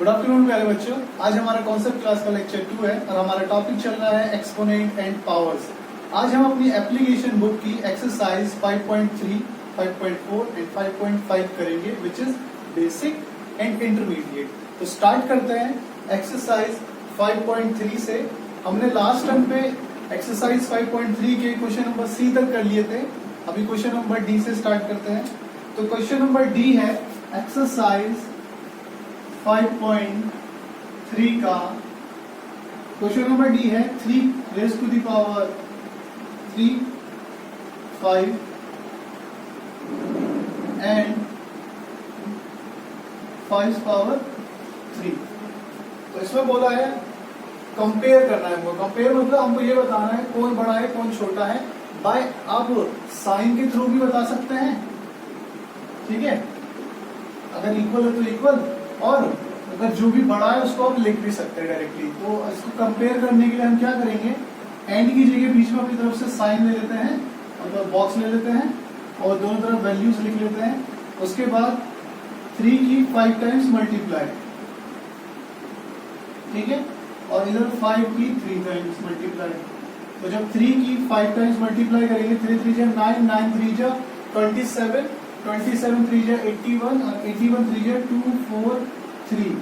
Good afternoon प्यारे बच्चों। आज हमारा कॉन्सेप्ट क्लास का लेक्चर 2 है और हमारा टॉपिक चल रहा है एक्सपोनेंट एंड पावर्स। आज हम अपनी एप्लीकेशन बुक की एक्सरसाइज 5.3, 5.4 एंड 5.5 करेंगे, which is basic and intermediate. तो स्टार्ट करते हैं एक्सरसाइज 5.3 से। हमने लास्ट टर्म पे एक्सरसाइज 5.3 के क्वेश्चन नंबर सी तक कर लिए थे। अभी क्वेश्चन नंबर डी से स्टार्ट करते हैं। तो क्वेश्चन नंबर डी है एक्सरसाइज 5.3 का क्वेश्चन नंबर डी है 3 raise to the power 3, 5 and 5 power 3। तो इसमें बोला है कंपेयर करना है हमको। कंपेयर मतलब हमको ये बताना है कौन बड़ा है कौन छोटा है। बाय आप साइन के थ्रू भी बता सकते हैं, ठीक है। अगर इक्वल है तो इक्वल, और अगर जो भी बड़ा है उसको आप लिख भी सकते हैं डायरेक्टली। तो इसको कंपेयर करने के लिए हम क्या करेंगे, एंड की जगह बीच में अपनी तरफ से साइन ले लेते हैं, मतलब बॉक्स ले लेते हैं और दोनों तरफ वैल्यूज लिख लेते हैं। उसके बाद 3 की 5 टाइम्स मल्टीप्लाई, ठीक है, और इधर 5 की 3 टाइम्स मल्टीप्लाई। तो जब 3 की 5 टाइम्स मल्टीप्लाई करेंगे, 3 3 जा 9, 9 3 जा 27, 27 3 जा 81 और 81 3 जा 243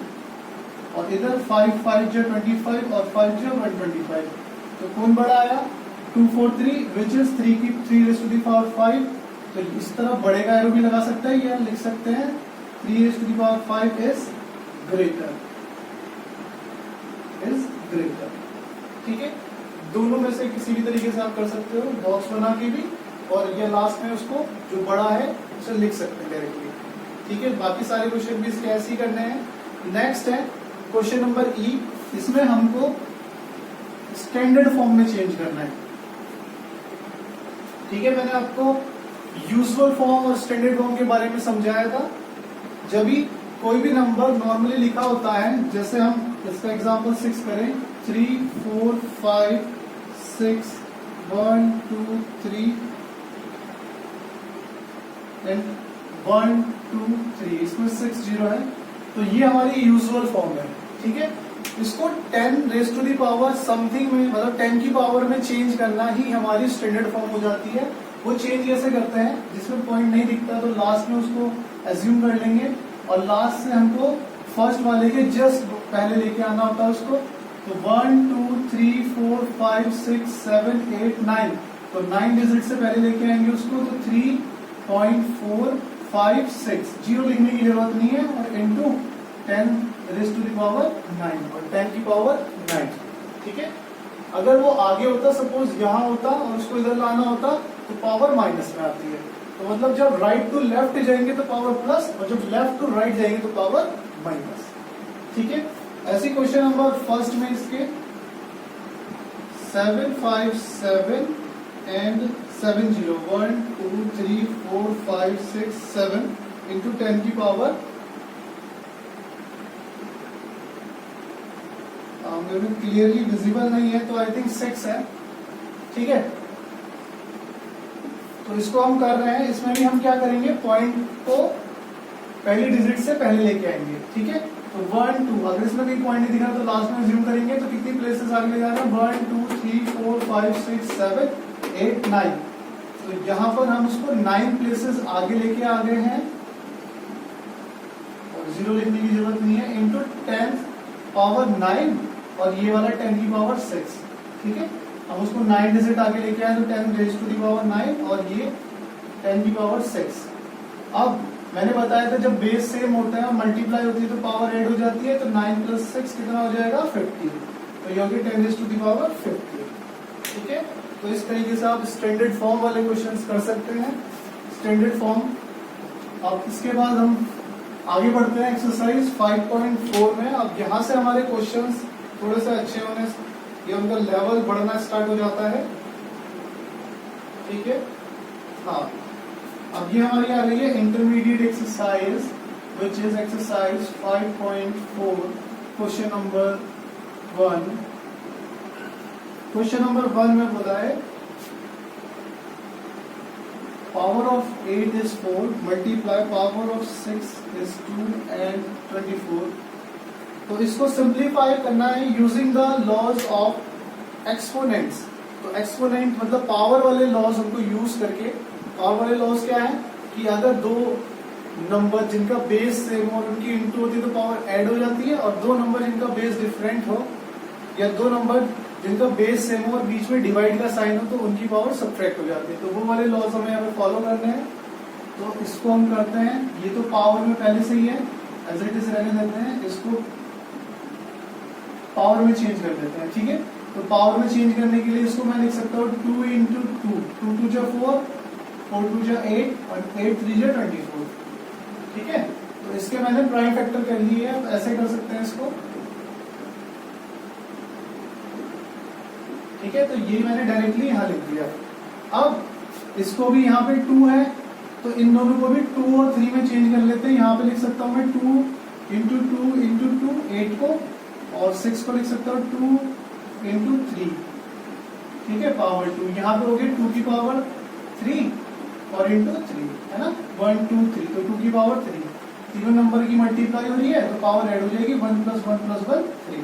और इधर 5 5 जा 25 और 5 जा 125। तो कौन बड़ा आया 243, विच इज 3 की 3 रेज़ टू द पावर 5। तो इस तरह बड़े का एरो भी लगा सकते हैं या लिख सकते हैं 3 raise to the power 5 is greater, ठीक है। दोनों में से किसी भी तरीके से आप कर सकते हो, बॉक्स बना के भी, और ये लास्ट में उसको जो बड़ा है उसे लिख सकते हैं डायरेक्टली, ठीक है। बाकी सारे क्वेश्चन भी इसके ऐसे ही करने हैं। नेक्स्ट है क्वेश्चन नंबर ई। इसमें हमको स्टैंडर्ड फॉर्म में चेंज करना है, ठीक है। मैंने आपको यूजुअल फॉर्म और स्टैंडर्ड फॉर्म के बारे में समझाया था। जब भी कोई भी नंबर नॉर्मली लिखा होता है, जैसे हम इसका एग्जांपल 6 करें, 3 4 5 6 1 2 3 एंड 1 2 3, इसमें 6 0 है। तो ये हमारी यूजुअल फॉर्म है, ठीक है। इसको 10 raise to the power something में, मतलब 10 की पावर में चेंज करना ही हमारी स्टैंडर्ड फॉर्म हो जाती है। वो चेंज कैसे करते हैं, जिसमें पॉइंट नहीं दिखता तो लास्ट में उसको एज्यूम कर लेंगे और लास्ट से हमको फर्स्ट वाले के जस्ट पहले लेके आना होता है उसको। तो 1 2 3 4 5 6 7 8 9, तो 9 डिजिट से पहले लेके आएंगे उसको। तो 3.456, जीरो लिखने की जरूरत नहीं है, और into 10 raise to the power 9 और 10 की पावर 9, ठीक है। अगर वो आगे होता, सपोज यहाँ होता और उसको इधर लाना होता, तो पावर माइनस में आती है। तो मतलब जब राइट टू लेफ्ट जाएंगे तो पावर प्लस, और जब लेफ्ट टू राइट जाएंगे तो पावर माइनस, ठीक है। ऐसे क्वेश्चन नंबर फर्स्ट में इसके 7 5 7 एंड 7 0 1 2 3 4 5 6 7 इंटू 10 की पावर, क्लियरली विजिबल नहीं है तो आई थिंक 6 है, ठीक है। तो इसको हम कर रहे हैं। इसमें भी हम क्या करेंगे, पॉइंट को पहली डिजिट से पहले लेके आएंगे, ठीक है। तो 1 2, अगर इसमें कोई पॉइंट नहीं दिखा तो लास्ट में ज्यूम करेंगे। तो कितनी प्लेसेस आगे ले जा रहे हैं, 1 2 3 4 5 6 7 8 9। तो यहाँ पर हम उसको 9 प्लेसेस आगे लेके आ गए हैं और जीरो लिखने की जरूरत नहीं है। इंटू 10 पावर 9 और ये वाला 10 की पावर 6, ठीक है। हम उसको 9 डिजिट आगे लेके आए तो 10 रेज़ टू द पावर 9 और ये 10 की पावर 6। अब मैंने बताया था जब बेस सेम होता है और मल्टीप्लाई होती है तो पावर ऐड हो जाती है। तो 9 + 6 कितना हो जाएगा, 15। तो ये हो गया 10 रेज़ टू द पावर 15, ठीक है। तो इस तरीके से आप स्टैंडर्ड फॉर्म वाले क्वेश्चंस कर सकते हैं, स्टैंडर्ड फॉर्म। अब इसके बाद हम आगे बढ़ते हैं एक्सरसाइज 5.4 में। अब यहाँ से हमारे क्वेश्चंस थोड़े से अच्छे होने, ये उनका लेवल बढ़ना स्टार्ट हो जाता है, ठीक है। हाँ, अब ये हमारी आ रही है intermediate exercise, which is exercise 5.4 question number 1। Question number 1 में बोला है power of 8 is 4, multiply power of 6 is 2 and 24 तो इसको सिंप्लीफाई करना है using the laws of exponents. तो एक्सपोनेंट मतलब पावर वाले लॉज हमको यूज करके, पावर वाले लॉज क्या है कि अगर दो नंबर जिनका बेस सेम हो और उनकी इंटू होती है तो पावर ऐड हो जाती है, और दो नंबर जिनका बेस डिफरेंट हो या दो नंबर जिनका बेस सेम हो और बीच में डिवाइड का साइन हो तो उनकी पावर सब्ट्रैक्ट हो जाती है। तो वो वाले लॉज हमें यहाँ पे फॉलो करने हैं। तो इसको हम करते हैं, ये तो पावर में पहले से ही है, एज इट इज रहने देते हैं, इसको पावर में चेंज कर देते हैं। ठीक है, तो पावर में चेंज करने के लिए इसको मैं लिख सकता हूँ 2 इंटू 2, 2 टू जा 4, 4 टू जा 8 और 8 3 जा 24। ठीक है, तो इसके मैंने प्राइम फैक्टर कर लिए है, ऐसे कर सकते हैं इसको। ठीक है, तो ये मैंने डायरेक्टली यहाँ लिख दिया। अब इसको भी यहाँ पे 2 है तो इन दोनों को भी 2 और 3 में चेंज कर लेते हैं। यहाँ पे लिख सकता हूँ मैं 2 इंटू 2 इंटू 2 8 को, और 6 को लिख सकता हूँ 2 इंटू 3। ठीक है, पावर 2 यहाँ पे हो गई 2 की पावर 3 और इंटू 3 है ना, 1 2 3, तो 2 की पावर 3। तीनों नंबर की मल्टीप्लाई हो रही है तो पावर ऐड हो जाएगी 1 + 1 + 1 3।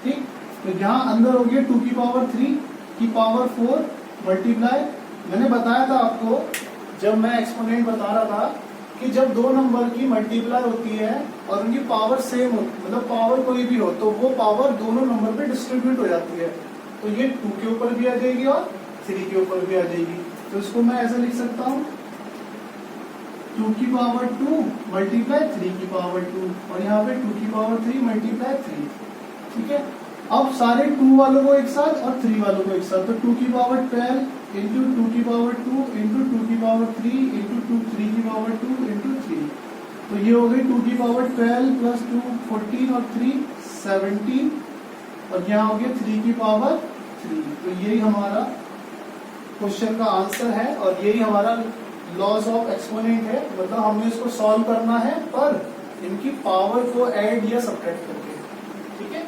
ठीक, तो यहाँ अंदर हो गया 2 की पावर 3 की पावर 4 मल्टीप्लाई। मैंने बताया था आपको जब मैं एक्सपोनेंट बता रहा था कि जब दो नंबर की मल्टीप्लाई होती है और उनकी पावर सेम हो, मतलब पावर कोई भी हो, तो वो पावर दोनों नंबर पे डिस्ट्रीब्यूट हो जाती है। तो ये 2 के ऊपर भी आ जाएगी और 3 के ऊपर भी आ जाएगी। तो इसको मैं ऐसे लिख सकता हूँ 2 की पावर 2 मल्टीप्लाई 3 की पावर 2, और यहाँ पे 2 की पावर 3 मल्टीप्लाई 3। ठीक है, अब सारे 2 वालों को एक साथ और 3 वालों को एक साथ, तो 2 की पावर 12 इंटू 2 की पावर 2 इंटू 2 की पावर 3 इंटू 2 3 की पावर 2 इंटू 3। तो ये हो गई 2 की पावर 12 प्लस 2 14 और 3 17, और यहाँ हो गया 3 की पावर 3। तो यही हमारा क्वेश्चन का आंसर है, और यही हमारा लॉज ऑफ एक्सपोनेंट है। मतलब हमने इसको सॉल्व करना है पर इनकी पावर को ऐड या सब्ट्रैक्ट करके। ठीक है,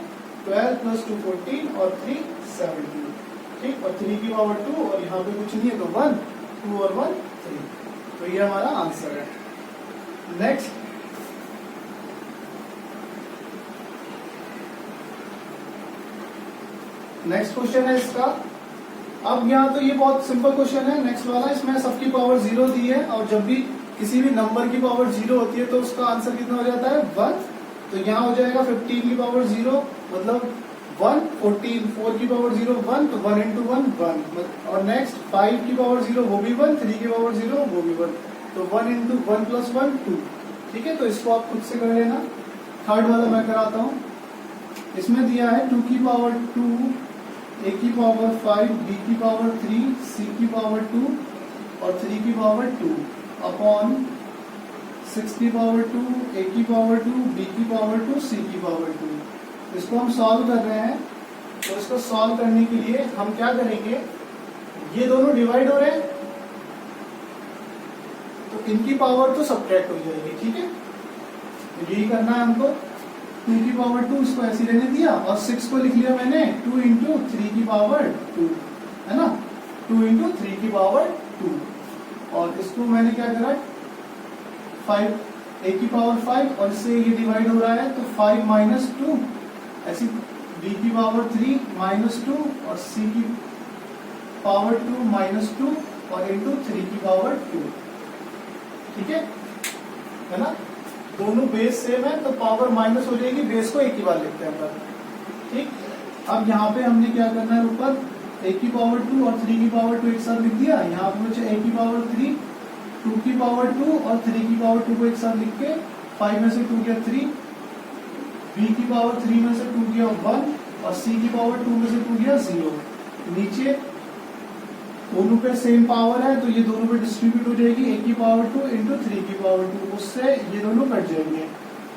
12 प्लस 2 14 और 3 17। ठीक, और 3 की पावर 2 और यहाँ पे कुछ नहीं है तो 1 2 और 1 3। तो ये हमारा आंसर है। नेक्स्ट क्वेश्चन है इसका। अब यहाँ तो ये बहुत सिंपल क्वेश्चन है। नेक्स्ट वाला, इसमें सबकी पावर 0 दी है और जब भी किसी भी नंबर की पावर 0 होती है तो उसका आंसर कितना हो जाता है 1। तो यहाँ हो जाएगा 15 की पावर 0 मतलब 1, 14 4 की पावर 0 1, तो 1 इंटू 1 1। और नेक्स्ट 5 की पावर 0 वो भी 1, 3 की पावर 0 वो भी 1, तो 1 इंटू 1 प्लस 1 2। ठीक है, तो इसको आप खुद से कर लेना। थर्ड वाला मैं कराता हूँ। इसमें दिया है 2 की पावर 2 a की पावर 5 b की पावर 3 c की पावर 2 और 3 की पावर 2 अपॉन 6 की पावर 2 a की पावर 2 b की पावर 2 c की पावर 2। इसको हम सॉल्व कर रहे हैं। तो इसको सॉल्व करने के लिए हम क्या करेंगे, ये दोनों डिवाइड हो रहे हैं तो इनकी पावर तो सब्ट्रैक्ट हो जाएगी। ठीक है, तो यही करना है हमको। 2 की पावर 2 इसको ऐसे रहने दिया और 6 को लिख लिया मैंने 2 इंटू 3 की पावर 2 है ना, 2 इंटू 3 की पावर 2। और इसको मैंने क्या करा 5 a की पावर 5 और इससे ये डिवाइड हो रहा है तो 5 माइनस 2 ऐसी b की पावर 3 माइनस 2 और c की पावर 2 माइनस 2 और इंटू 3 की पावर 2। ठीक है ना, दोनों बेस सेम है तो पावर माइनस हो जाएगी, बेस को एक ही बार लिखते हैं अपन। ठीक, अब यहाँ पे हमने क्या करना है, ऊपर a की पावर 2 और 3 की पावर 2 एक साथ लिख दिया। यहाँ पे बचे a की पावर 3 2 की पावर 2 और 3 की पावर 2 को एक साथ लिख के 5 में से 2 गया 3, b की पावर 3 में से 2 गया 1 और c की पावर 2 में से 2 गया 0। नीचे दोनों पे सेम पावर है तो ये दोनों पे डिस्ट्रीब्यूट हो जाएगी, a की पावर 2 इंटू 3 की पावर 2, उससे ये दोनों कट जाएंगे।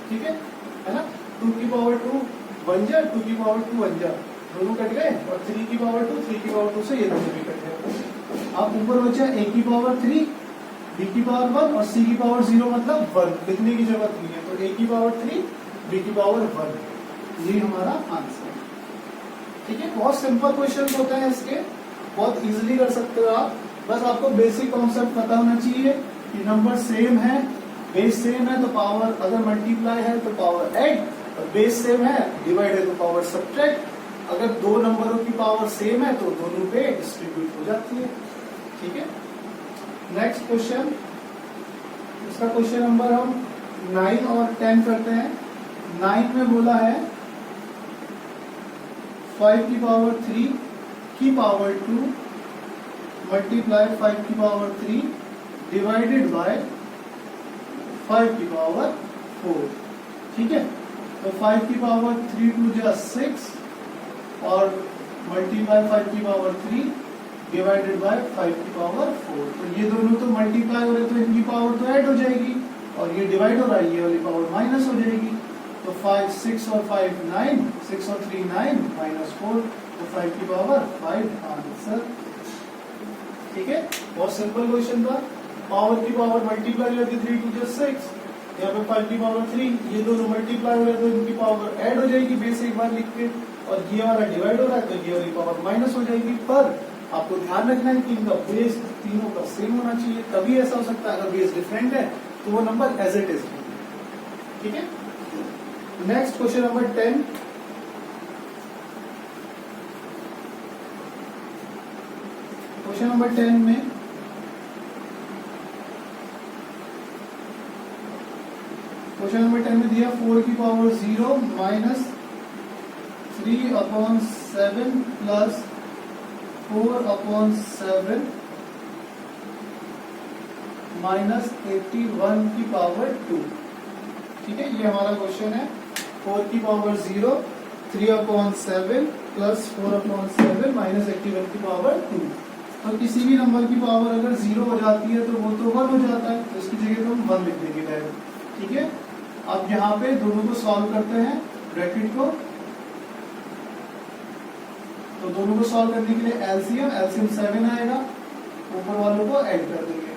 ठीक है ना, 2 की पावर 2 बन जा, 2 की पावर 2 बन जा, दोनों कट गए और 3 की पावर 2 3 की पावर 2 से ये दोनों भी कट गए। अब ऊपर बचा a की पावर 3 b की पावर 1 और c की पावर 0 मतलब 1, लिखने की जरूरत नहीं है। तो a की पावर 3 b की पावर 1, ये हमारा आंसर है। ठीक है, बहुत सिंपल क्वेश्चन होते हैं इसके, बहुत इजीली कर सकते हो आप। बस आपको बेसिक कॉन्सेप्ट पता होना चाहिए कि नंबर सेम है, बेस सेम है तो पावर अगर मल्टीप्लाई है तो पावर ऐड, और बेस सेम है, डिवाइड है तो पावर सब्ट्रैक्ट। अगर दो नंबरों की पावर सेम है तो दोनों पे डिस्ट्रीब्यूट हो जाती है। ठीक है, नेक्स्ट क्वेश्चन, इसका क्वेश्चन नंबर हम 9 और 10 करते हैं। 9 में बोला है 5 की पावर 3 की पावर 2 मल्टीप्लाई 5 की पावर 3 डिवाइडेड बाय 5 की पावर 4। ठीक है, तो 5 की पावर 3 2 जा 6 और मल्टीप्लाई 5 की पावर 3 डिवाइडेड बाय 5 की पावर 4। तो ये दोनों तो मल्टीप्लाई हो रहे, तो इनकी पावर तो ऐड हो जाएगी, और ये डिवाइड हो रहा है, ये वाली पावर माइनस हो जाएगी। तो 5 6 और 5 9, 6 और 3 9 माइनस 4, तो 5 की पावर 5 आंसर। ठीक है, बहुत सिंपल क्वेश्चन था। पावर की पावर मल्टीप्लाई हो जाती 3 2 6, यहाँ पे 5 की पावर 3, ये दोनों मल्टीप्लाई हो रहे तो इनकी पावर ऐड हो जाएगी बेस एक बार लिख के, और ये वाला डिवाइड हो रहा है तो ये वाली पावर माइनस हो जाएगी। पर आपको ध्यान रखना है कि इनका बेस तीनों का सेम होना चाहिए, तभी ऐसा हो सकता है। अगर बेस डिफरेंट है तो वो नंबर एज इट इज। ठीक है, next question number 10। Question number 10 में क्वेश्चन नंबर 10 में दिया 4 की पावर 0 माइनस 3/7 प्लस 4/7 माइनस 81 की पावर 2। ठीक है, ये हमारा क्वेश्चन है। 4 की पावर 0, 3/7 प्लस 4/7 माइनस 81 की पावर 2। तो किसी भी नंबर की पावर अगर 0 हो जाती है तो वो तो 1 हो जाता है, तो इसकी जगह तो हम 1 लिख देंगे डायरेक्ट। ठीक है, अब यहाँ पे दोनों को सॉल्व करते हैं, ब्रैकेट को। तो दोनों को सॉल्व करने के लिए एलसीएम 7 आएगा, ऊपर वालों को ऐड कर देंगे,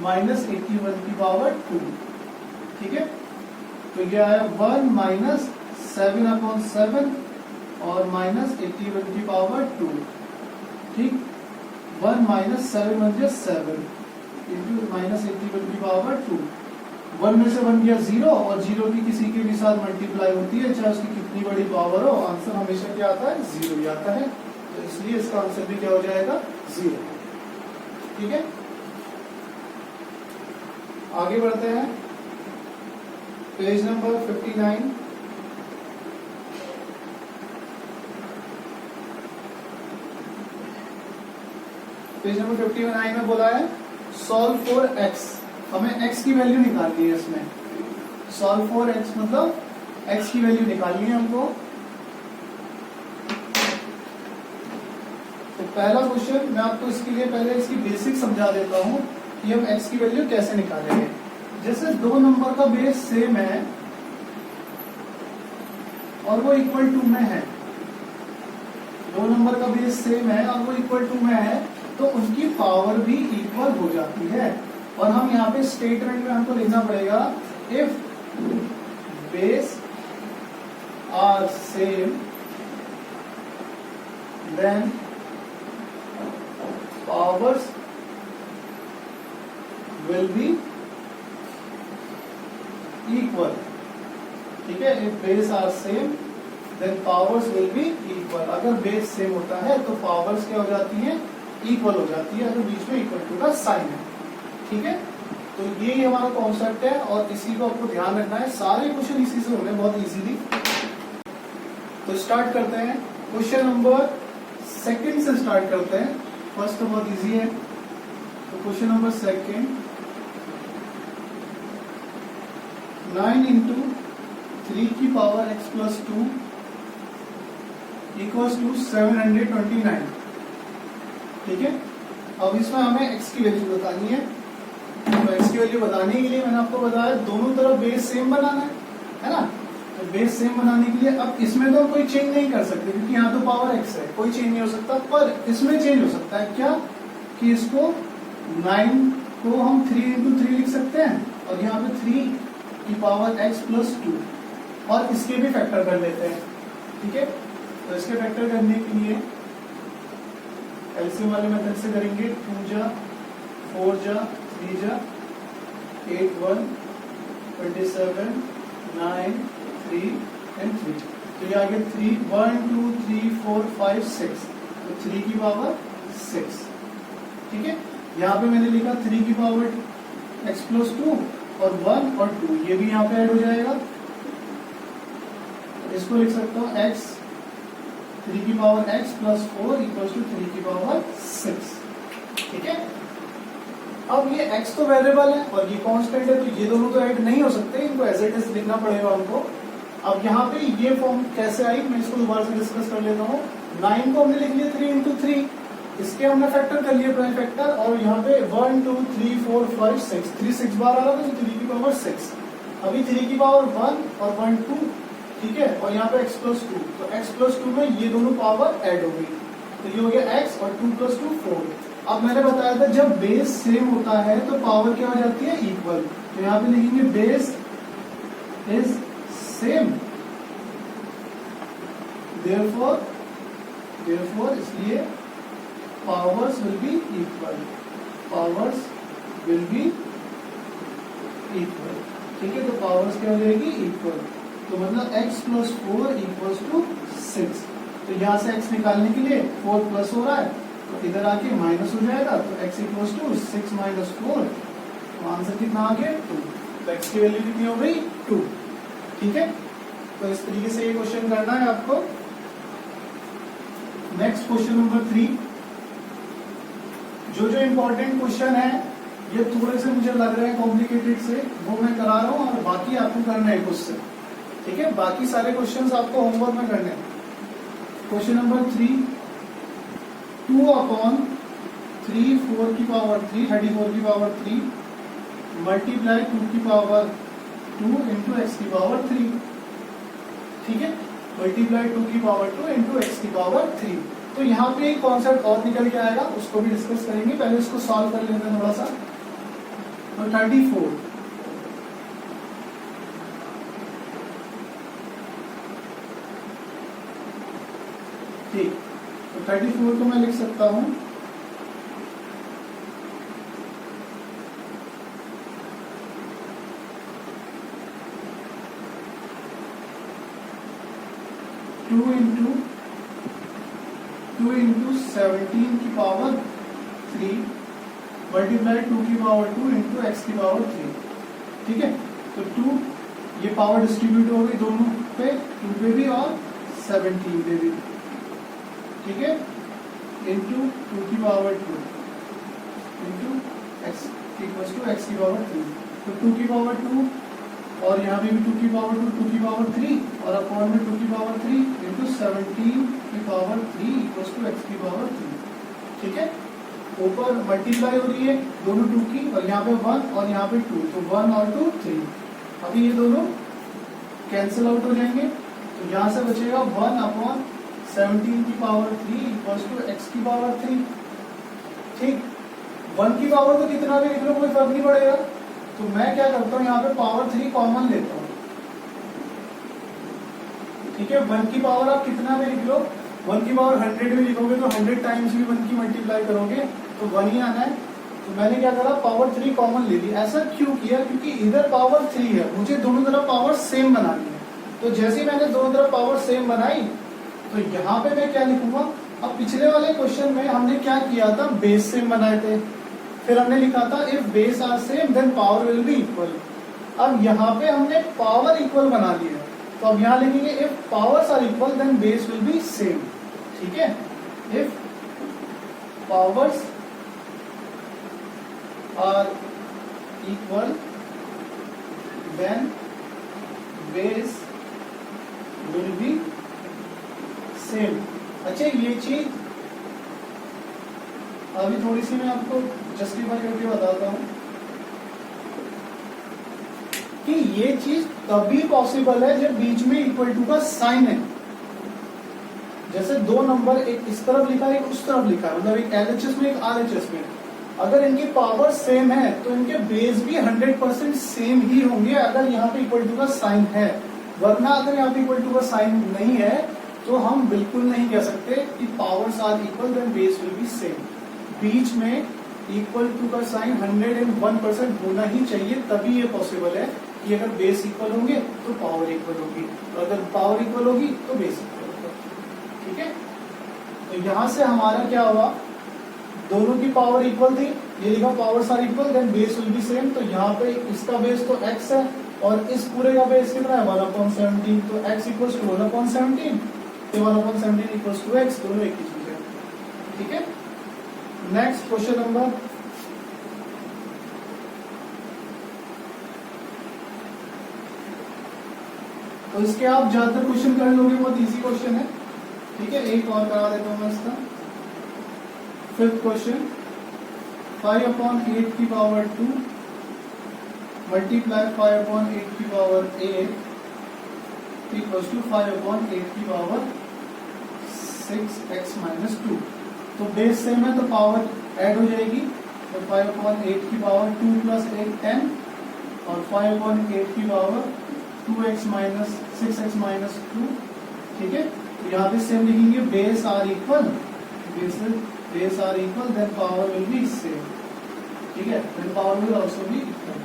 माइनस 81 की पावर 2। ठीक है, तो ये आया 1 माइनस 7/7 और माइनस 81 की पावर 2। ठीक, 1 माइनस 7 बन 7 इंटू माइनस 81 की पावर 2। 1 में से 1 गया 0, और 0 की किसी के भी साथ मल्टीप्लाई होती है, चाहे उसकी कितनी बड़ी पावर हो, आंसर हमेशा क्या आता है, 0 ही आता है। तो इसलिए इसका आंसर भी क्या हो जाएगा, 0। ठीक है, आगे बढ़ते हैं, पेज नंबर 59। पेज नंबर 59 में बोला है सॉल्व फॉर x। हमें x की वैल्यू निकालनी है इसमें। सॉल्व फॉर x मतलब x की वैल्यू निकालनी है हमको। तो पहला क्वेश्चन मैं आपको इसके लिए पहले इसकी बेसिक समझा देता हूं कि हम x की वैल्यू कैसे निकालेंगे। जैसे दो नंबर का बेस सेम है और वो इक्वल टू में है, दो नंबर का बेस सेम है और वो इक्वल टू में है, तो उनकी पावर भी इक्वल हो जाती है। और हम यहाँ पे स्टेटमेंट में हमको लिखना पड़ेगा if base are same then powers will be equal. ठीक है, if base are same then powers will be equal. अगर बेस सेम होता है तो पावर्स क्या हो जाती है, इक्वल हो जाती है, अगर बीच में इक्वल टू का साइन है। ठीक है, तो ये हमारा कॉन्सेप्ट है और इसी को आपको ध्यान रखना है। सारे क्वेश्चन इसी से होंगे बहुत इजीली। तो स्टार्ट करते हैं, क्वेश्चन नंबर सेकंड से स्टार्ट करते हैं। फर्स्ट तो बहुत इजी है, तो क्वेश्चन नंबर सेकंड, 9 इंटू 3 की power x plus 2 equals to 729। ठीक है, अब इसमें हमें x की वैल्यू बतानी है। तो x की वैल्यू बताने के लिए मैंने आपको बताया दोनों तरफ बेस सेम बनाना है ना। तो बेस सेम बनाने के लिए अब इसमें तो कोई चेंज नहीं कर सकते क्योंकि यहाँ तो पावर x है, कोई चेंज नहीं हो सकता। पर इसमें चेंज हो सकता है क्या, कि इसको 9 को हम 3 इंटू 3 लिख सकते हैं और यहाँ पे 3 की पावर x प्लस 2 और इसके भी फैक्टर कर लेते हैं। ठीक है, तो इसके फैक्टर करने के लिए एलसीएम वाले मेथड से करेंगे। 2 जा 4 जा 3 जा 8 1 27 9, 3 and 3। तो ये आ गया 3, 1 2 3 4 5 6, तो 3 की पावर 6। ठीक है, यहाँ पे मैंने लिखा 3 की पावर x प्लस 2 और 1 और 2, ये भी यहाँ पे ऐड हो जाएगा। इसको लिख सकता हूँ x 3 की power x plus 4 equals to 3 की पावर 6। ठीक है, अब ये x तो वेरिएबल है और ये कांस्टेंट है, तो ये दोनों तो ऐड नहीं हो सकते, इनको एज इट इज लिखना पड़ेगा हमको। अब यहाँ पे ये फॉर्म कैसे आई, मैं इसको दोबारा से डिस्कस कर लेता हूँ। 9 को हमने लिख लिया 3 इंटू 3, इसके हमने फैक्टर कर लिए प्राइम फैक्टर, और यहाँ पे 1 2 3 4 5 6, 3 6 बार आ रहा था, तो 3 की पावर 6। अभी 3 की पावर 1 और 1 2, ठीक है, और यहाँ पे x प्लस 2, तो x प्लस 2 में ये दोनों पावर ऐड हो गई, तो ये हो गया x और 2 प्लस 2 4। अब मैंने बताया था जब बेस सेम होता है तो पावर क्या हो जाती है, इक्वल। तो यहाँ पे लिखेंगे बेस इज सेम, therefore इसलिए powers will be equal, powers will be equal. ठीक है, तो पावर्स क्या हो जाएगी, इक्वल। तो मतलब x प्लस 4 इक्वल्स टू 6। तो यहाँ से x निकालने के लिए 4 प्लस हो रहा है, तो इधर आके माइनस हो जाएगा, तो x इक्वल्स टू 6 माइनस 4, तो आंसर कितना आ गया 2। तो x की वैल्यू कितनी हो गई, 2। ठीक है, तो इस तरीके से ये क्वेश्चन करना है आपको। नेक्स्ट क्वेश्चन नंबर 3, जो इंपॉर्टेंट क्वेश्चन है ये थोड़े से मुझे लग रहे हैं कॉम्प्लिकेटेड से, वो मैं करा रहा हूँ, और बाकी आपको करना है क्वेश्चन। ठीक है, बाकी सारे क्वेश्चंस आपको होमवर्क में करने हैं। क्वेश्चन नंबर 3, 2 अपॉन 3 4 की पावर 3 34 की पावर 3 मल्टीप्लाई 2 की पावर 2 इंटू एक्स की पावर 3। ठीक है, मल्टीप्लाई 2 की पावर 2 इंटू एक्स की पावर 3। तो यहाँ पे एक कॉन्सेप्ट और निकल के आएगा, उसको भी डिस्कस करेंगे। पहले इसको सॉल्व कर लेते हैं थोड़ा सा। तो 34, ठीक, तो 34 को मैं लिख सकता हूं 2 इंटू 17 की पावर 3 मल्टीप्लाई 2 की पावर 2 इंटू एक्स की पावर 3। ठीक है, तो 2 ये पावर डिस्ट्रीब्यूट हो गई दोनों पे, 2 पे भी और 17 पे भी। ठीक है, इंटू 2 की power 2 into x equals to x की पावर 3। तो 2 की पावर 2 और यहाँ पे भी 2 की पावर 2 2 की पावर 3 और अपॉन में 2 की पावर 3 इंटू 17 की पावर 3 इक्वल्स टू एक्स की पावर 3। ठीक है, ऊपर मल्टीप्लाई हो रही है दोनों 2 की, और यहाँ पे 1 और यहाँ पे 2, तो 1 और 2 3। अभी ये दोनों कैंसिल आउट हो जाएंगे, तो यहाँ से बचेगा 1 अपॉन 17 की पावर 3 इक्वल्स टू एक्स की पावर 3। ठीक, 1 की पावर तो कितना भी लिख लो कोई फर्क नहीं पड़ेगा, तो मैं क्या करता हूँ यहाँ पे पावर 3 कॉमन लेता हूँ। ठीक है, 1 की पावर आप कितना भी लिख लो, 1 की पावर 100 भी लिखोगे तो 100 टाइम्स भी 1 की मल्टीप्लाई करोगे तो 1 ही आना है। तो मैंने क्या करा, पावर 3 कॉमन ले ली। ऐसा क्यों किया, क्योंकि इधर पावर 3 है, मुझे दोनों तरफ पावर सेम बनानी है। तो जैसे ही मैंने दोनों तरफ पावर सेम बनाई, तो यहाँ पे मैं क्या लिखूंगा, अब पिछले वाले क्वेश्चन में हमने क्या किया था, बेस सेम बनाए थे, फिर हमने लिखा था if base are same then power will be equal. अब यहाँ पे हमने पावर इक्वल बना लिया, तो अब यहाँ लिखेंगे if powers are equal then base will be same. ठीक है, if powers are equal then base will be same. अच्छा, ये चीज अभी थोड़ी सी मैं आपको जस्टिफाई करके बताता हूं कि ये चीज तभी पॉसिबल है जब बीच में इक्वल टू का साइन है। जैसे दो नंबर एक इस तरफ लिखा है एक उस तरफ लिखा है, मतलब एक LHS में एक RHS में, अगर इनकी पावर सेम है तो इनके बेस भी 100% सेम ही होंगे अगर यहाँ पे इक्वल टू का साइन है। वरना अगर यहाँ पे इक्वल टू का साइन नहीं है तो हम बिल्कुल नहीं कह सकते कि powers are equal then base will be same. बीच में इक्वल टू का साइन 101% होना ही चाहिए, तभी ये पॉसिबल है कि अगर बेस इक्वल होंगे तो पावर इक्वल होगी, और अगर पावर इक्वल होगी तो बेस इक्वल होगा। ठीक है, तो यहां से हमारा क्या हुआ, दोनों की पावर इक्वल थी, ये लिखा powers are equal then base will be same. तो यहाँ पे इसका बेस तो x है और इस पूरे का बेस कितना है 1/17, तो x इक्वल्स टू 1/17, तो 1/17 इक्वल्स टू x, दोनों एक ही चीज है। ठीक है, नेक्स्ट क्वेश्चन नंबर, तो इसके आप ज्यादातर क्वेश्चन कर लोगे, बहुत इजी क्वेश्चन है। ठीक है, एक और करा देता हूं मैं इसका। फिफ्थ क्वेश्चन, 5/8 की पावर 2 मल्टीप्लाई 5/8 की पावर 8 इक्वल्स टू 5/8 की पावर 6x माइनस 2। तो बेस सेम है तो पावर ऐड हो जाएगी, तो 5/8 की पावर 2 प्लस 8 10 और 5/8 की power 2x minus 6x minus 2। ठीक है, तो यहाँ पे सेम लिखेंगे, base are equal, base are equal then power will be same. ठीक है, then power will also be equal,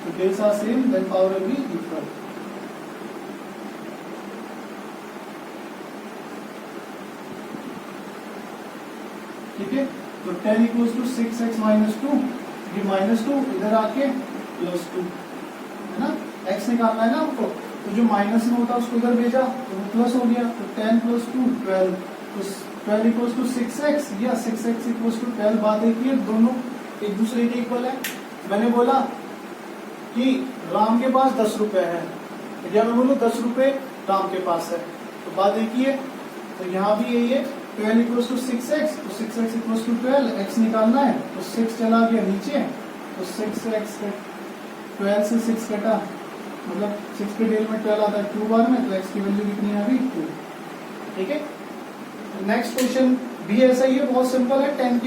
तो base are same then power will be equal. ठीक है, तो 10 इक्वल्स टू 6x माइनस 2, ये माइनस 2 इधर आके प्लस 2 है ना, x निकालना है ना आपको, तो जो माइनस में होता है उसको इधर भेजा तो वो प्लस हो गया, तो 10 प्लस 2 12, तो 12 इक्वल्स टू 6x या 6x इक्वल्स टू 12। बात है कि दोनों एक दूसरे के इक्वल है। मैंने बोला कि राम के पास 10 रुपए है, या मैं बोलूँ 10 रुपए राम के पास है, तो बात एक ही है। तो यहाँ भी यही है, 12 इक्वल्स टू 6x, तो 6x इक्वल्स टू 12, x निकालना है तो 6 चला गया नीचे, तो 6x 12 से 6 कटा, मतलब 6 के डेल में 12 आता है 2 बार में, तो x की वैल्यू कितनी है अभी 2। ठीक है, नेक्स्ट क्वेश्चन भी ऐसा ही है, बहुत सिंपल है। 3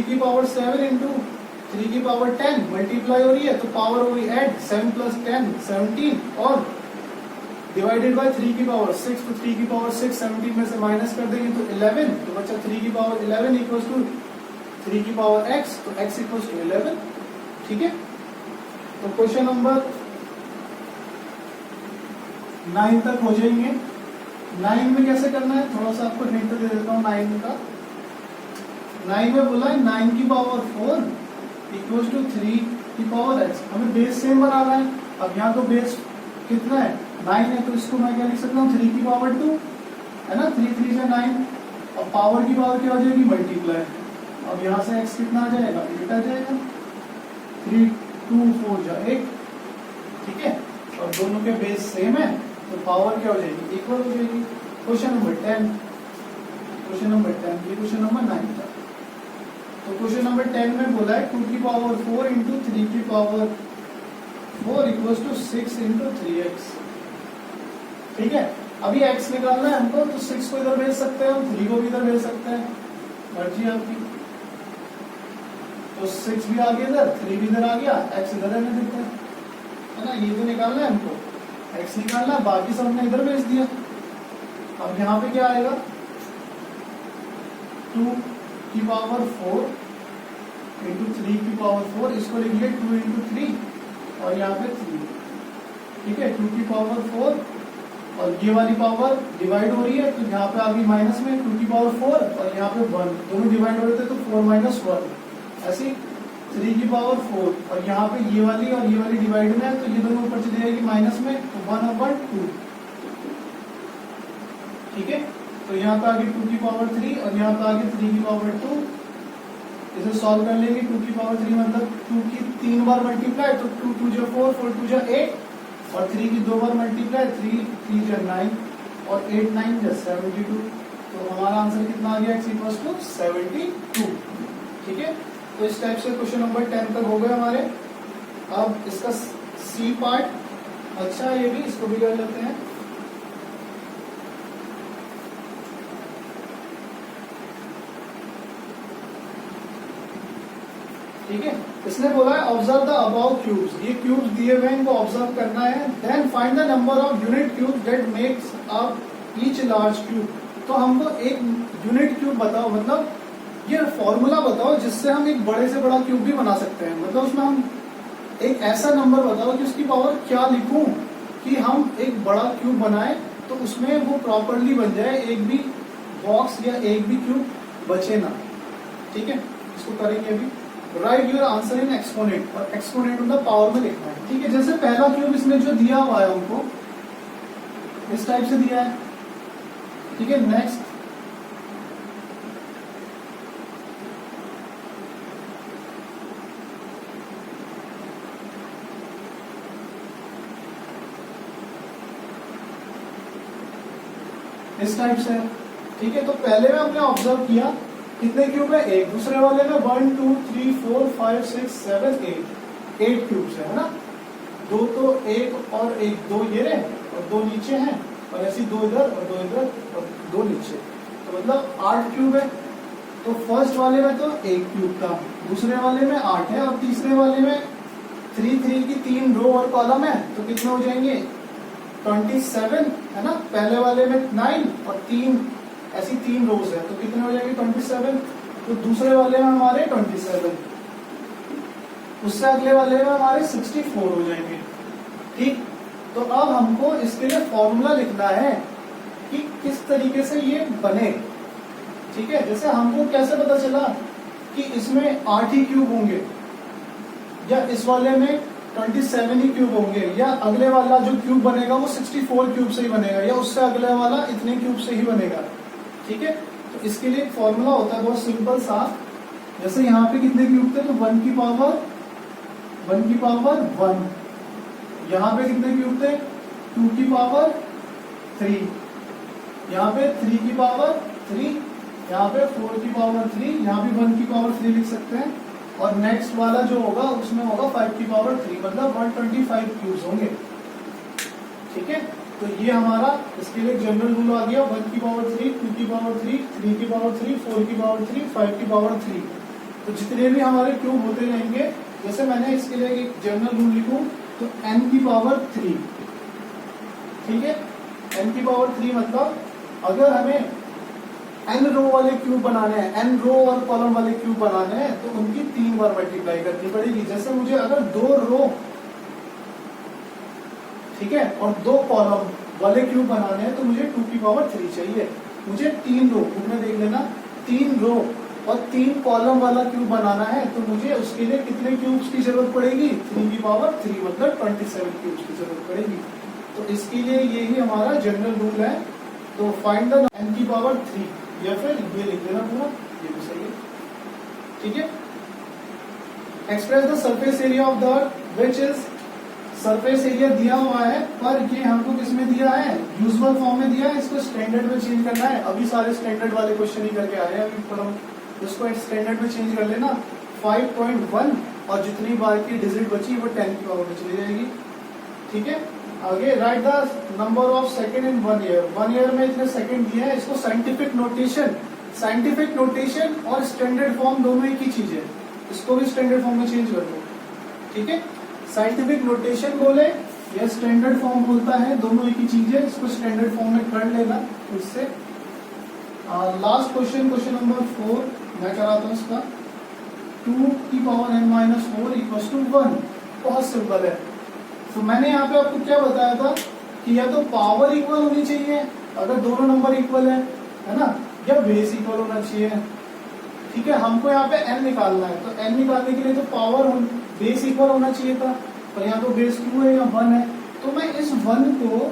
की पावर 7 इंटू 3 की पावर 10 मल्टीप्लाई हो रही है, तो पावर हो रही ऐड 7 प्लस 10 17 और डिवाइडेड बाय 3 की पावर 6, तो 3 की पावर 6 17 में से माइनस कर देंगे तो 11, तो बच्चा 3 की पावर 11 इक्वल्स टू 3 की पावर x, तो x इक्वल्स टू 11। ठीक है, तो क्वेश्चन नंबर 9 तक हो जाएंगे। 9 में कैसे करना है, थोड़ा सा आपको हिंट दे देता हूँ 9 का। 9 में बोला है 9 की पावर 4 इक्वल्स टू 3 की पावर x, हमें बेस सेम बनाना है। अब यहाँ तो बेस कितना है 9 है, तो इसको मैं क्या लिख सकता हूँ 3 की पावर 2 है ना, 3 3 से 9, और पावर की पावर क्या हो जाएगी मल्टीप्लाई। अब यहाँ से x कितना आ जाएगा 8 आ जाएगा, 3 2 4 जा 8। ठीक है, और दोनों के बेस सेम है तो पावर क्या हो जाएगी इक्वल हो जाएगी। क्वेश्चन नंबर 10, क्वेश्चन नंबर 10, ये क्वेश्चन नंबर 9 था। तो क्वेश्चन नंबर 10 में बोला है 2 की पावर 4 इंटू 3 की power 4 equals to 6 into 3x। ठीक है, अभी x निकालना है हमको, तो 6 को इधर भेज सकते हैं हम, 3 को भी इधर भेज सकते हैं, मर्जी आपकी। तो 6 भी आ गया इधर, 3 भी इधर आ गया, x इधर रहने देते हैं, है ना। ये तो निकालना है हमको, x निकालना है, बाकी सब हमने इधर भेज दिया। अब यहाँ पे क्या आएगा 2 की पावर 4 इंटू 3 की पावर 4, इसको लिख लिया 2 इंटू 3 और यहाँ पे 3। ठीक है, 2 की पावर 4 और ये वाली पावर डिवाइड हो रही है, तो यहाँ पे आ गई माइनस में 2 की पावर 4 और यहाँ पे 1, दोनों डिवाइड हो रहे थे तो 4 माइनस 1, ऐसी 3 की पावर 4 और यहाँ पे ये वाली डिवाइड में है, तो ये दोनों ऊपर चली जाएगी माइनस में, तो 1/2। ठीक है, तो यहाँ पे आ गई 2 की पावर 3 और यहाँ पे आ गई 3 की पावर 2। इसे सॉल्व कर लेंगे, 2 की पावर 3 मतलब 2 की 3 बार मल्टीप्लाई, तो 2 2 जा 4 4 2 जा 8 और 3 की 2 बार मल्टीप्लाई, 3 3 जा 9 और 8 9 जा 72। तो हमारा आंसर कितना आ गया, x इक्वल्स टू 72। ठीक है, तो इस टाइप से क्वेश्चन नंबर 10 तक हो गए हमारे। अब इसका सी पार्ट अच्छा है, ये भी इसको भी कर लेते हैं। ठीक है, इसने बोला है ऑब्जर्व द अबाउ क्यूब्स, ये क्यूब्स दिए हुए हैं, इनको ऑब्जर्व करना है। Then find the number of unit cube that makes up each large cube. तो हमको एक यूनिट क्यूब बताओ, मतलब ये फॉर्मूला बताओ जिससे हम एक बड़े से बड़ा क्यूब भी बना सकते हैं। मतलब उसमें हम एक ऐसा नंबर बताओ कि उसकी पावर क्या लिखूं कि हम एक बड़ा क्यूब बनाए तो उसमें वो प्रॉपरली बन जाए, एक भी बॉक्स या एक भी क्यूब बचे ना। ठीक है, इसको करेंगे अभी। Right your answer in exponent, और एक्सपोनेंट मतलब पावर में लिखना है। ठीक है, जैसे पहला क्यूब इसने जो दिया हुआ है हमको इस टाइप से दिया है। ठीक है, नेक्स्ट इस टाइप से। ठीक है, तो पहले में हमने ऑब्जर्व किया कितने क्यूब है, एक। दूसरे वाले में 1 2 3 4 5 6 7 8 क्यूब्स है ना। दो तो एक और एक, दो ये रहे और दो नीचे हैं, और ऐसी दो इधर और दो इधर और दो नीचे, तो मतलब 8 क्यूब है। तो फर्स्ट वाले में तो एक क्यूब था, दूसरे वाले में 8 है, और तीसरे वाले में 3 3 की 3 रो और कॉलम है, तो कितने हो जाएंगे 27 है ना। पहले वाले में 9 और 3 ऐसी 3 रोज है, तो कितने हो जाएंगे 27। तो दूसरे वाले में हमारे 27, उससे अगले वाले में हमारे 64 हो जाएंगे। ठीक, तो अब हमको इसके लिए फॉर्मूला लिखना है कि किस तरीके से ये बने। ठीक है, जैसे हमको कैसे पता चला कि इसमें 8 ही क्यूब होंगे, या इस वाले में 27 ही क्यूब होंगे, या अगले वाला जो क्यूब बनेगा वो 64 क्यूब से ही बनेगा, या उससे अगले वाला इतने क्यूब से ही बनेगा। ठीक है, तो इसके लिए एक फॉर्मूला होता है बहुत सिंपल सा। जैसे यहाँ पे कितने क्यूब थे, तो 1 की पावर 1, यहाँ पे कितने क्यूब थे 2 की पावर 3, यहाँ पे 3 की पावर 3, यहाँ पे 4 की पावर 3, यहाँ भी 1 की पावर 3 लिख सकते हैं, और नेक्स्ट वाला जो होगा उसमें होगा 5 की पावर 3, मतलब 125 क्यूब्स होंगे। ठीक है, तो ये हमारा इसके लिए जनरल रूल आ गया, 1 की पावर 3, 2 की पावर 3, 3 की पावर 3, 4 की पावर 3, 5 की पावर 3। तो जितने भी हमारे क्यूब होते रहेंगे, जैसे मैंने इसके लिए एक जनरल रूल लिखूं तो n की पावर 3। ठीक है, n की पावर 3 मतलब अगर हमें n रो वाले क्यूब बनाने हैं, n रो और कॉलम वाले क्यूब बनाने हैं, तो उनकी 3 बार मल्टीप्लाई करनी पड़ेगी। जैसे मुझे अगर 2 रो, ठीक है, और 2 कॉलम वाले क्यूब बनाने हैं तो मुझे 2 की पावर 3 चाहिए। मुझे 3 रो, में देख लेना, 3 रो और 3 कॉलम वाला क्यूब बनाना है, तो मुझे उसके लिए कितने क्यूब्स की जरूरत पड़ेगी 3 की पावर 3, मतलब 27 क्यूब्स की जरूरत पड़ेगी। तो इसके लिए यही हमारा जनरल रूल है। तो फाइंड द n की पावर 3, या फिर ये लिख देना पूरा, ये भी सही है। ठीक है, express the surface area of the earth which is, surface area दिया हुआ है, पर ये हमको किसमें दिया है, यूजुअल फॉर्म में दिया है, इसको स्टैंडर्ड में चेंज करना है। अभी सारे स्टैंडर्ड वाले क्वेश्चन ही करके आए हैं अभी, पर हम इसको स्टैंडर्ड में चेंज कर लेना। 5.1 और जितनी बार की डिजिट बची वो 10 की पावर में चली जाएगी। ठीक है, आगे right the number of second in 1 year. 1 year में इतने सेकंड दिए हैं, इसको साइंटिफिक नोटेशन और स्टैंडर्ड फॉर्म दोनों एक ही चीज है, इसको भी स्टैंडर्ड फॉर्म में चेंज कर दो। ठीक है, साइंटिफिक नोटेशन बोले या स्टैंडर्ड फॉर्म बोलता है, दोनों एक ही चीज है, इसको स्टैंडर्ड फॉर्म में कर लेना। इससे लास्ट क्वेश्चन, क्वेश्चन नंबर 4 मैं कराता हूँ इसका। 2 की पावर n-4 इक्वल्स टू 1। बहुत सिंपल है। तो मैंने यहाँ पे आपको क्या बताया था कि या तो पावर इक्वल होनी चाहिए अगर दोनों नंबर इक्वल है ना, या बेस इक्वल होना चाहिए। ठीक है, हमको यहाँ पे n निकालना है, तो n निकालने के लिए तो पावर बेस इक्वल होना चाहिए था, पर यहाँ तो बेस 2 है या 1 है, तो मैं इस 1 को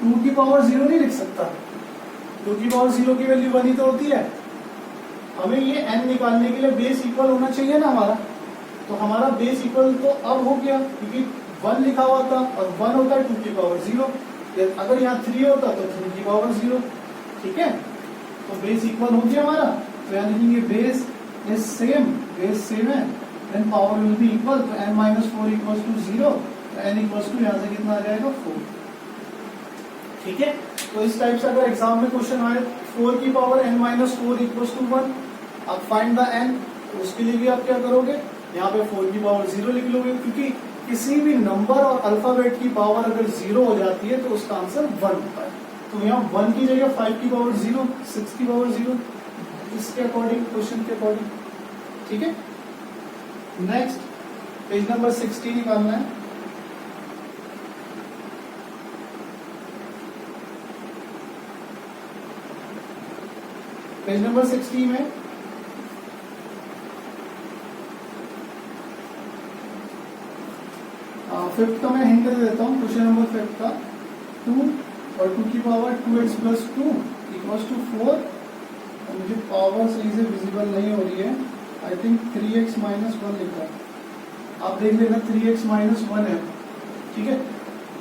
2 की पावर 0 नहीं लिख सकता। 2 की पावर 0 की वैल्यू 1 ही तो होती है। हमें ये n निकालने के लिए बेस इक्वल होना चाहिए ना हमारा, तो हमारा बेस इक्वल तो अब हो गया, क्योंकि 1 लिखा हुआ था और 1 होता है 2 की पावर 0। अगर यहाँ 3 होता तो 3 की पावर 0। ठीक है, तो बेस इक्वल हो गया हमारा, तो यहाँ लिखेंगे base is same, base same है, then power will be equal, तो n-4 इक्वल्स टू 0, तो n इक्वल्स टू यहाँ से कितना आ जाएगा 4। ठीक है, तो इस टाइप से अगर एग्जाम में क्वेश्चन आए 4 की पावर n-4 इक्वल्स टू 1, अब फाइंड द n, तो उसके लिए भी आप क्या करोगे, यहाँ पे 4 की पावर 0 लिख लोगे, क्योंकि किसी भी नंबर और अल्फाबेट की पावर अगर 0 हो जाती है तो उसका आंसर 1 होता है। तो यहाँ 1 की जगह 5 की पावर 0, 6 की पावर 0, इसके अकॉर्डिंग, क्वेश्चन के अकॉर्डिंग। ठीक है, नेक्स्ट पेज नंबर 60 निकालना है। पेज नंबर 60 में फिफ्थ का मैं हिंट दे देता हूँ। क्वेश्चन नंबर फिफ्थ का 2 और 2 की power 2x plus 2 equals to 4। मुझे पावर सही से विजिबल नहीं हो रही है, आई थिंक 3x माइनस 1 लिखा है, आप देख लेना 3x माइनस 1 है, ठीक है।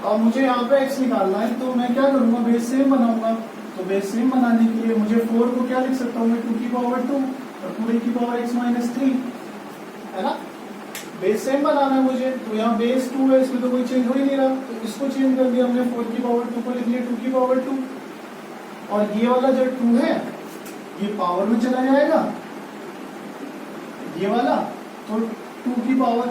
अब मुझे यहाँ पे x निकालना है, तो मैं क्या करूंगा, बेस सेम बनाऊंगा। तो बेस सेम बनाने के लिए मुझे 4 को क्या लिख सकता हूँ मैं, 2 की पावर 2 और पूरे की पावर x माइनस 3, है ना। बेस सेम बनाना है मुझे, तो यहाँ बेस 2 है, इसमें तो कोई चेंज हो ही नहीं रहा, तो इसको चेंज कर दिया हमने, 4 की पावर 2 को लिख लिया 2 की पावर 2, और ये वाला जो 2 है ये पावर में चला जाएगा, ये वाला, तो 2 की पावर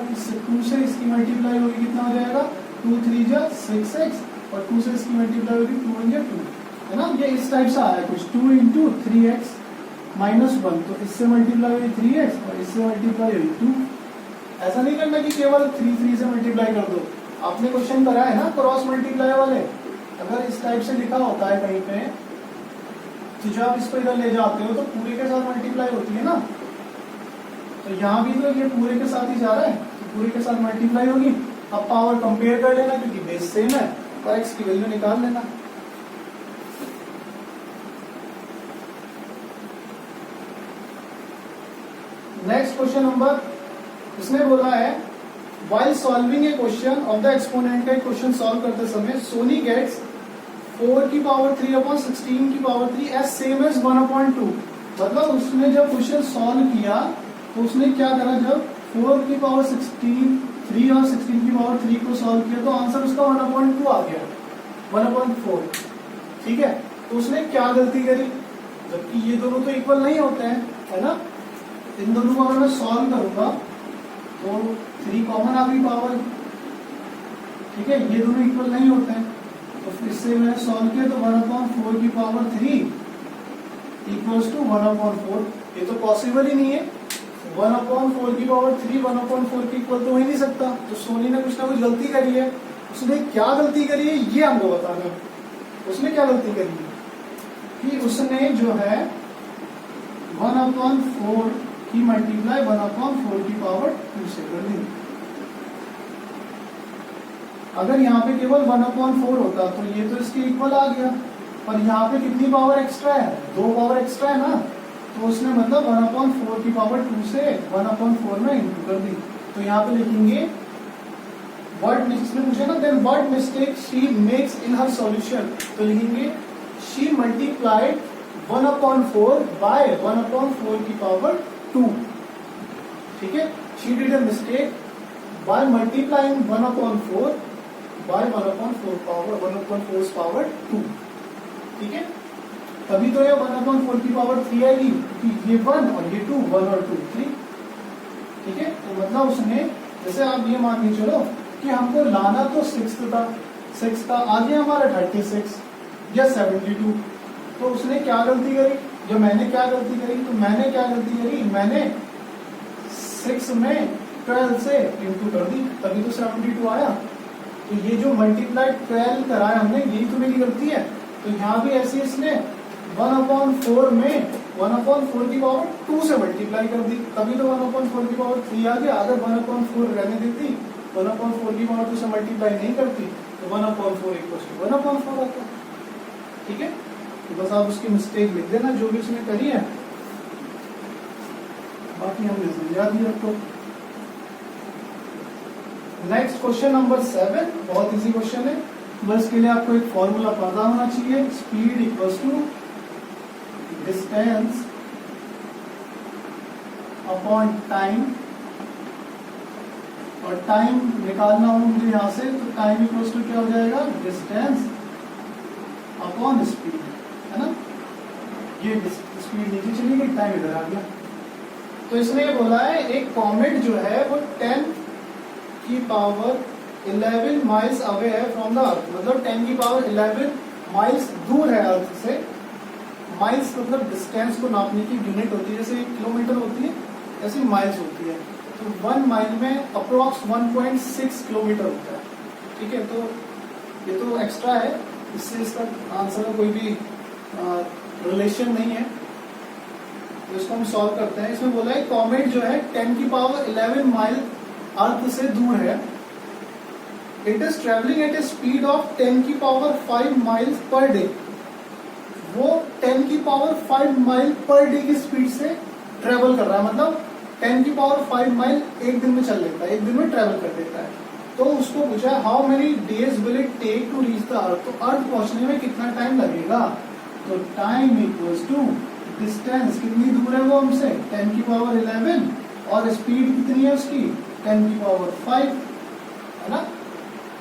2 से इसकी मल्टीप्लाई होगी, कितना हो जाएगा 2 3 जा 6x, और 2 से इसकी मल्टीप्लाई होगी 2 1 जा 2, है ना। ये इस टाइप से आया कुछ, 2 इंटू 3x माइनस 1, तो इससे मल्टीप्लाई हुई 3x और इससे मल्टीप्लाई हुई 2। ऐसा नहीं करना कि केवल 3 3 से मल्टीप्लाई कर दो, आपने क्वेश्चन करा है ना क्रॉस मल्टीप्लाई वाले, अगर इस टाइप से लिखा होता है कहीं पे, तो जब आप इसको इधर ले जाते हो तो पूरे के साथ मल्टीप्लाई होती है ना, तो यहाँ भी तो ये पूरे के साथ ही जा रहा है, तो पूरे के साथ मल्टीप्लाई होगी। अब पावर कंपेयर कर लेना क्योंकि बेस सेम है, और x की वैल्यू निकाल लेना। नेक्स्ट क्वेश्चन नंबर, इसने बोला है while solving a question of the exponent का क्वेश्चन सॉल्व करते समय सोनी गेट्स 4 की पावर 3 अपॉन 16 की पावर 3 एज सेम एज 1/2। मतलब उसने जब क्वेश्चन सॉल्व किया तो उसने क्या करा, जब 4 की पावर 16 3 और 16 की पावर 3 को सॉल्व किया तो आंसर उसका 1/2 आ गया, 1/4, ठीक है। तो उसने क्या गलती करी, जबकि ये दोनों तो इक्वल नहीं होते हैं, है ना। इन दोनों को अगर मैं सॉल्व करूंगा तो 3 कॉमन आ गई पावर, ठीक है, ये दोनों इक्वल नहीं होते हैं, तो फिर से मैंने सॉल्व किया तो 1/4 की पावर 3 इक्वल्स टू 1/4, ये तो पॉसिबल ही नहीं है, 1/4 की पावर 3 1/4 के इक्वल तो हो ही नहीं सकता। तो सोनी ने कुछ ना कुछ गलती करी है, उसने क्या गलती करी है ये हमको बताना है। उसने क्या गलती करी है कि उसने जो है 1/4 की मल्टीप्लाई 1/4 की पावर 2 से कर दी। अगर यहाँ पे केवल 1/4 होता तो ये तो इसके इक्वल आ गया, पर यहाँ पे कितनी पावर एक्स्ट्रा है, 2 पावर एक्स्ट्रा है ना, तो उसने मतलब 1/4 की पावर 2 से 1/4 में इंटू कर दी। तो यहाँ पे लिखेंगे व्हाट, इसने पूछा ना, then what mistake she makes in her solution, तो लिखेंगे शी मल्टीप्लाइड 1/4 बाय 1/4 की पावर 2, ठीक है। She did a mistake by multiplying 1/4 by 1/4 power 2, ठीक है। तभी तो ये 1/4 की पावर 3 आएगी, क्योंकि ये 1 और ये 2, 1 और 2 3, ठीक है। तो मतलब उसने, जैसे आप ये मान के चलो कि हमको लाना तो 6 था, 6 का आगे हमारा 36 या 72, तो उसने क्या गलती करी, जो मैंने क्या गलती करी, तो मैंने क्या गलती करी, मैंने 6 में 12 से इंटू कर दी, तभी तो 72 आया। तो ये जो मल्टीप्लाई 12 कराया हमने, यही तो मेरी गलती है। तो यहाँ भी ऐसे इसने 1/4 में 1/4 की पावर 2 से मल्टीप्लाई कर दी, तभी तो 1/4 की पावर 3 आ गया। अगर 1/4 रहने देती, 1/4 की पावर 2 से मल्टीप्लाई नहीं करती, तो 1/4 इक्वल 1/4 आता, ठीक है। तो बस आप उसकी मिस्टेक लिख देना जो भी उसने करी है, बाकी हमने समझा दिया आपको। नेक्स्ट क्वेश्चन नंबर 7, बहुत इजी क्वेश्चन है, बस के लिए आपको एक फॉर्मूला पता होना चाहिए, speed equals to distance upon time, और टाइम निकालना हो मुझे यहाँ से, तो टाइम इक्वल्स टू क्या हो जाएगा, डिस्टेंस अपॉन स्पीड, है ना। ये स्पीड नीचे चली गई, टाइम इधर आ गया। तो इसने ये बोला है एक कॉमेट जो है वो 10 की पावर 11 माइल्स अवे है फ्रॉम द अर्थ, मतलब 10 की पावर 11 माइल्स दूर है अर्थ से। माइल्स मतलब डिस्टेंस को नापने की यूनिट होती है, जैसे किलोमीटर होती है ऐसी माइल्स होती है। तो 1 माइल में अप्रोक्स 1.6 किलोमीटर होता है। ठीक है, तो ये तो एक्स्ट्रा है, इससे इसका आंसर का कोई भी रिलेशन नहीं है। तो इसको हम सॉल्व करते हैं। इसमें बोला है कॉमेट जो है 10 की पावर 11 माइल अर्थ से दूर है। It is travelling at A speed of 10 की पावर 5 माइल्स पर डे। वो 10 की पावर 5 माइल पर डे की स्पीड से ट्रेवल कर रहा है, मतलब 10 की पावर 5 माइल एक दिन में चल लेता है, एक दिन में ट्रेवल कर देता है। तो उसको पूछा how many days will it take to reach the earth, तो अर्थ पहुंचने में कितना टाइम लगेगा। तो टाइम इक्वल्स टू डिस्टेंस, कितनी दूर है वो हमसे 10 की पावर 11 और स्पीड कितनी है उसकी 10 की पावर 5, है ना।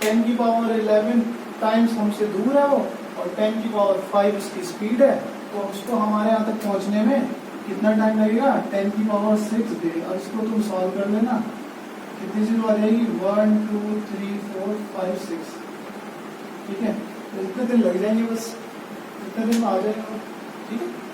10 की पावर 11 टाइम्स हमसे दूर है वो और 10 की पावर 5 उसकी स्पीड है। तो उसको हमारे यहाँ तक पहुंचने में कितना टाइम लगेगा 10 की पावर 6 डे। और इसको तुम सॉल्व कर लेना, कितनी जीरो आ जाएगी 1 2 3 4 5 6। ठीक है, तो इतने दिन लग जाएंगे, बस इतने दिन में आ जाएगा। ठीक है।